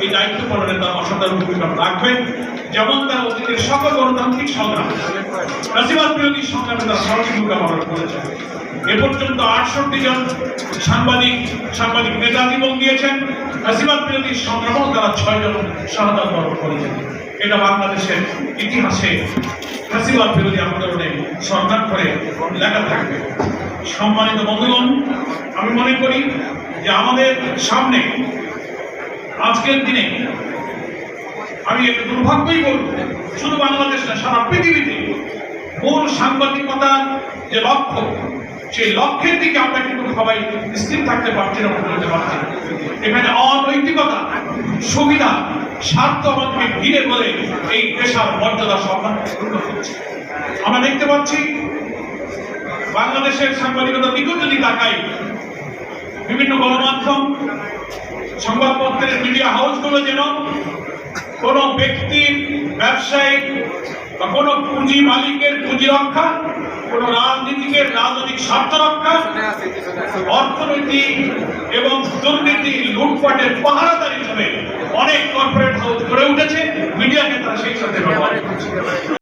এই দায়িত্ব পালনে তারা অসাধারণ ভূমিকা রাখবেন, যেমন তারা অতীতের সকল গণতান্ত্রিক সংগ্রাম, ফ্যাসিবাদ বিরোধী সংগ্রামে তারা সঠিক ভূমিকা পালন করেছেন। এ পর্যন্ত 68 জন সাংবাদিক নেতা জীবন দিয়েছেন। ফ্যাসিবাদ বিরোধী সংগ্রামেও তারা 6 জন শাহাদাত বরণ করেছেন। এটা বাংলাদেশের ইতিহাসে ফ্যাসিবাদ বিরোধী আন্দোলনে সরকার করে লেখা থাকবে। সম্মানিত বন্ধুগণ, আমি মনে করি যে আমাদের সামনে আজকের দিনে আমি একটু দুর্ভাগ্যই বলব, শুধু বাংলাদেশ না সারা পৃথিবীতে মূল সাংবাদিকতার যে লক্ষ্য, সেই লক্ষ্যের দিকে আমরা কিন্তু সবাই স্থির থাকতে পারছি না, বলতে পারছি। এখানে অনৈতিকতা, সুবিধা, স্বার্থ আমাদেরকে ঘিরে বলে এই পেশার মর্যাদা সম্মান হচ্ছে। আমরা দেখতে পাচ্ছি বাংলাদেশের সাংবাদিকতার দিকেও যদি তাকাই, বিভিন্ন গণমাধ্যম, সংবাদপত্রের মিডিয়া হাউসগুলো যেন কোন ব্যক্তির, ব্যবসায়িক বা কোন পুঁজি মালিকের পুঁজি রক্ষা, কোন রাজনীতিকের রাজনৈতিক স্বার্থ রক্ষা, অর্থনৈতিক এবং দুর্নীতি লুটপাটের পাহারাদার হিসেবে অনেক কর্পোরেট হাউস গড়ে উঠেছে। মিডিয়াকে তারা সেই সাথে ব্যবহার করছে।